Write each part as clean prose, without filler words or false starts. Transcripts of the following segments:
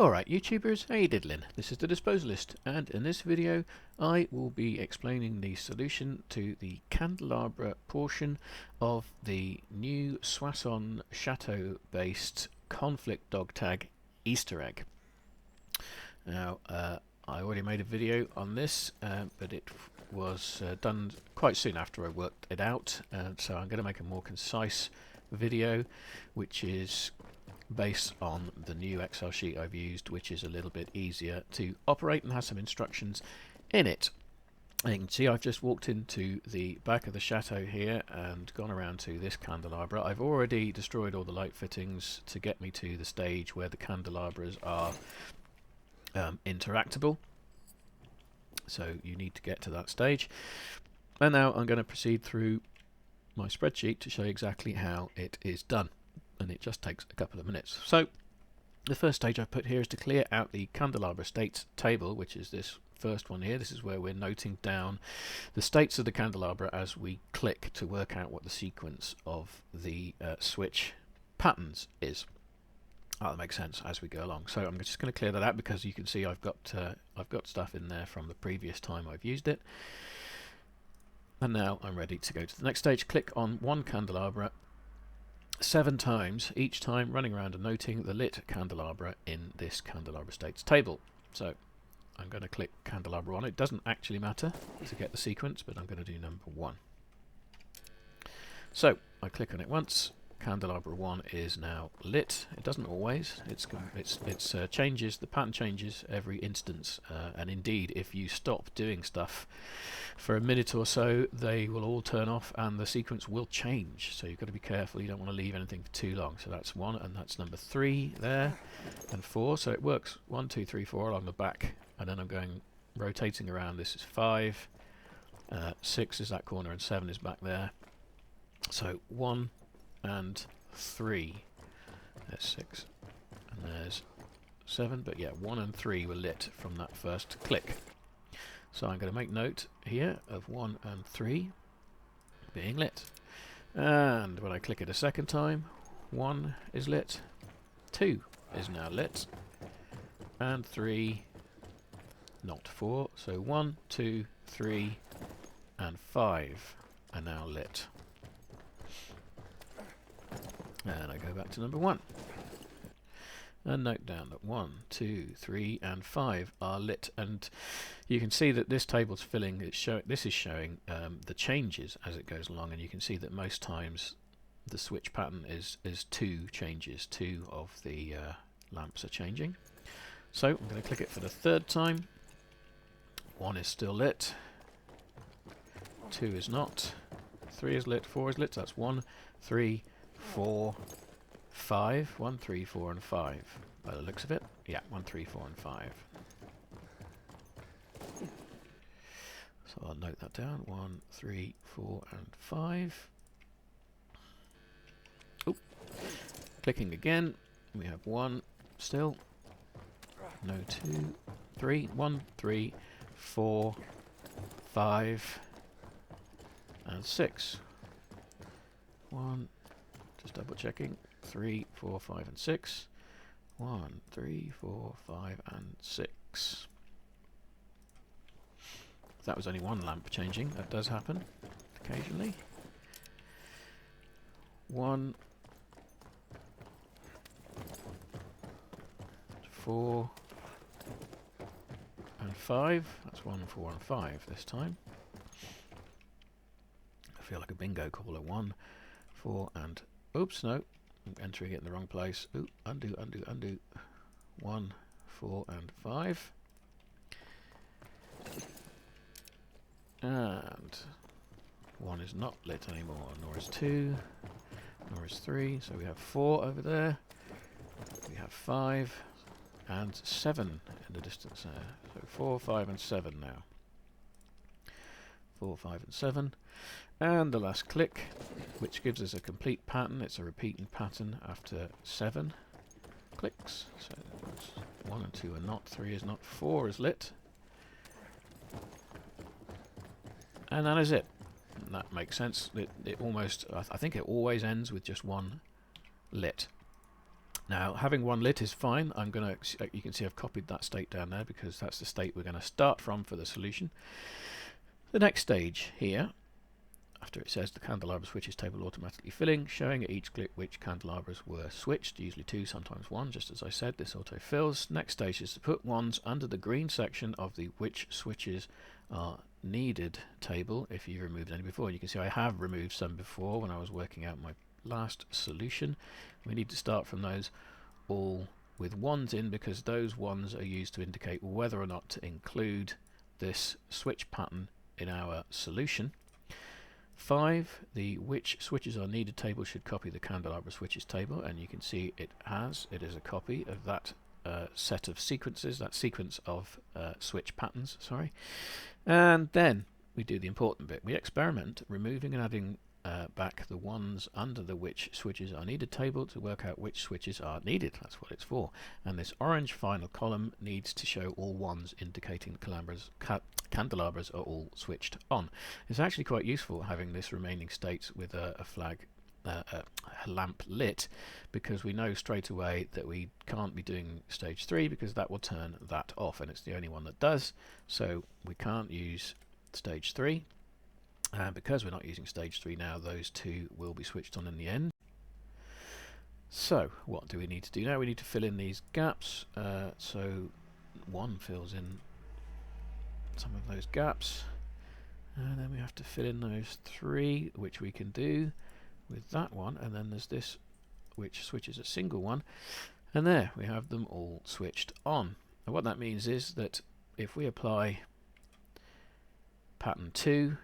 Alright YouTubers, how you diddling? This is the Disposalist, and in this video I will be explaining the solution to the Candelabra portion of the new Soissons Chateau based conflict dog tag Easter egg. Now I already made a video on this, but it was done quite soon after I worked it out, so I'm going to make a more concise video which is based on the new Excel sheet I've used, which is a little bit easier to operate and has some instructions in it. And you can see I've just walked into the back of the chateau here and gone around to this candelabra. I've already destroyed all the light fittings to get me to the stage where the candelabras are interactable. So you need to get to that stage. And now I'm going to proceed through my spreadsheet to show you exactly how it is done. And it just takes a couple of minutes. So the first stage I've put here is to clear out the Candelabra states table, which is this first one here. This is where we're noting down the states of the candelabra as we click to work out what the sequence of the switch patterns is. That makes sense as we go along. So I'm just going to clear that out because you can see I've got stuff in there from the previous time I've used it. And now I'm ready to go to the next stage. Click on one candelabra 7 times, each time running around and noting the lit candelabra in this candelabra states table. So I'm going to click candelabra 1. It doesn't actually matter to get the sequence, but I'm going to do number 1. So I click on it once. Candelabra 1 is now lit. It doesn't always. It's changes. The pattern changes every instance, and indeed, if you stop doing stuff for a minute or so, they will all turn off, and the sequence will change. So you've got to be careful. You don't want to leave anything for too long. So that's 1, and that's number 3 there, and 4. So it works 1, 2, 3, 4 along the back, and then I'm going rotating around. This is 5, 6 is that corner, and 7 is back there. So 1 and 3. There's 6 and there's 7, but yeah, 1 and 3 were lit from that first click. So I'm going to make note here of 1 and 3 being lit. And when I click it a second time, 1 is lit, 2 is now lit, and 3 not 4. So 1, 2, 3 and 5 are now lit. And I go back to number 1 and note down that 1, 2, 3 and 5 are lit, and you can see that this table's filling. This is showing the changes as it goes along, and you can see that most times the switch pattern is 2 changes. 2 of the lamps are changing. So I'm going to click it for the 3rd time. 1 is still lit, 2 is not, 3 is lit, 4 is lit. That's 1, 3, 4, 5. 1, 3, 4 and 5 by the looks of it. Yeah, 1, 3, 4 and 5. So I'll note that down. 1, 3, 4 and 5. Oh, clicking again. We have 1 still. No 2, 3. 1, 3, 4, 5 and 6. 1. Just double checking. 3, 4, 5 and 6. 1, 3, 4, 5 and 6. That was only 1 lamp changing. That does happen occasionally. 1, 4 and 5. That's 1, 4 and 5 this time. I feel like a bingo caller. 1, 4 and... Oops, no. I'm entering it in the wrong place. Ooh, undo, undo, undo. 1, 4 and 5. And 1 is not lit anymore, nor is 2, nor is 3. So we have 4 over there. We have 5 and 7 in the distance there. So 4, 5 and 7 now. 4, 5 and 7. And the last click, which gives us a complete pattern. It's a repeating pattern after 7 clicks. So 1 and 2 are not, 3 is not, 4 is lit. And that is it. And that makes sense. It almost, I think it always ends with just 1 lit. Now, having one lit is fine. You can see I've copied that state down there because that's the state we're going to start from for the solution. The next stage here, after it says the candelabra switches table automatically filling, showing at each click which candelabras were switched, usually 2, sometimes 1, just as I said, this auto fills. Next stage is to put ones under the green section of the which switches are needed table if you removed any before. You can see I have removed some before when I was working out my last solution. We need to start from those all with ones in, because those ones are used to indicate whether or not to include this switch pattern in our solution. 5, the which switches are needed table should copy the candelabra switches table, and you can see it is a copy of that set of sequences, that sequence of switch patterns, sorry. And then we do the important bit. We experiment removing and adding back the ones under the which switches are needed table to work out which switches are needed. That's what it's for. And this orange final column needs to show all ones, indicating candelabras are all switched on. It's actually quite useful having this remaining state with a flag, a lamp lit, because we know straight away that we can't be doing stage 3 because that will turn that off, and it's the only one that does. So we can't use stage 3. And because we're not using stage 3 now, those two will be switched on in the end. So what do we need to do now? We need to fill in these gaps. So 1 fills in some of those gaps, and then we have to fill in those 3, which we can do with that one, and then there's this which switches a single one, and there we have them all switched on. And what that means is that if we apply pattern 2,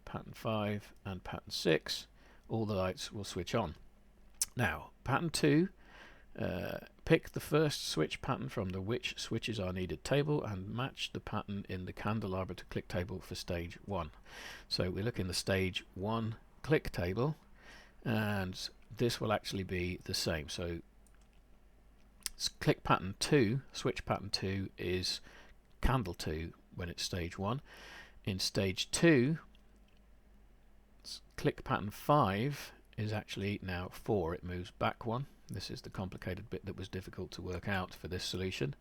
pattern 5 and pattern 6, all the lights will switch on. Now pattern 2, pick the first switch pattern from the which switches are needed table and match the pattern in the candelabra to click table for stage 1. So we look in the stage 1 click table, and this will actually be the same. So click pattern 2, switch pattern 2 is candle 2 when it's stage 1. In stage 2, click pattern 5 is actually now 4, it moves back 1. This is the complicated bit that was difficult to work out for this solution.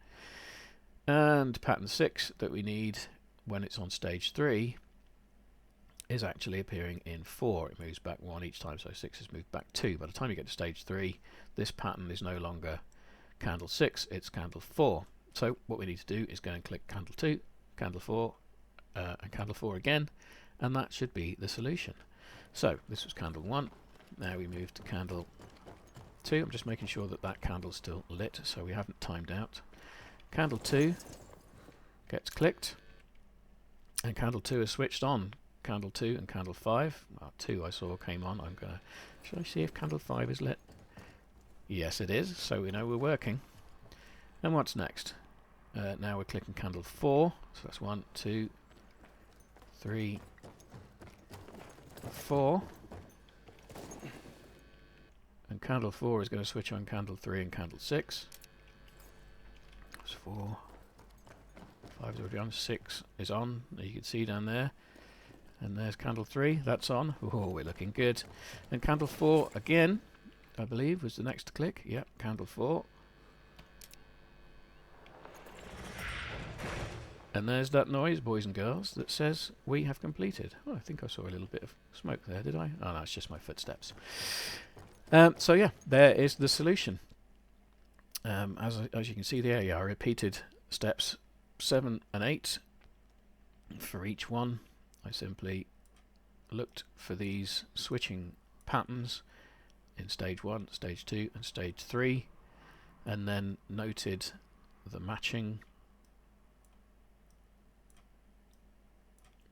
And pattern 6 that we need when it's on stage 3 is actually appearing in 4. It moves back 1 each time, so 6 is moved back 2. By the time you get to stage 3, this pattern is no longer candle 6, it's candle 4. So what we need to do is go and click candle 2, candle 4, and candle 4 again, and that should be the solution. So this was candle 1, now we move to candle 2. I'm just making sure that that candle's still lit, so we haven't timed out. Candle 2 gets clicked, and candle 2 is switched on. Candle 2 and candle 5, well, 2 I saw came on. Shall I see if candle 5 is lit? Yes, it is, so we know we're working. And what's next? Now we're clicking candle 4, so that's 1, 2, 3, 4. And candle 4 is going to switch on candle 3 and candle 6. That's 4. 5 is already on. 6 is on. You can see down there. And there's candle 3. That's on. Oh, we're looking good. And candle 4 again, I believe, was the next to click. Yep, candle 4. And there's that noise, boys and girls, that says we have completed. Oh, I think I saw a little bit of smoke there, did I? Oh no, it's just my footsteps. So yeah, there is the solution. As you can see there, yeah, I repeated steps 7 and 8 for each one. I simply looked for these switching patterns in stage 1, stage 2 and stage 3, and then noted the matching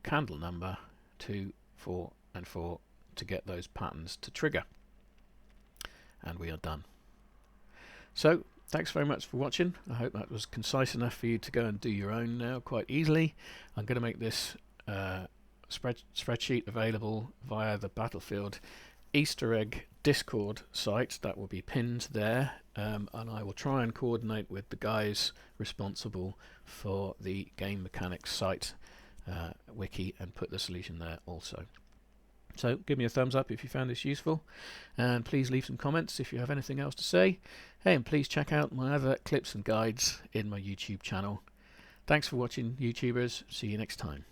candle number 2, 4 and 4 to get those patterns to trigger. And we are done. So thanks very much for watching. I hope that was concise enough for you to go and do your own now quite easily. I'm going to make this spreadsheet available via the Battlefield Easter egg Discord site that will be pinned there, and I will try and coordinate with the guys responsible for the game mechanics site wiki and put the solution there also. So give me a thumbs up if you found this useful, and please leave some comments if you have anything else to say. Hey, and please check out my other clips and guides in my YouTube channel. Thanks for watching, YouTubers. See you next time.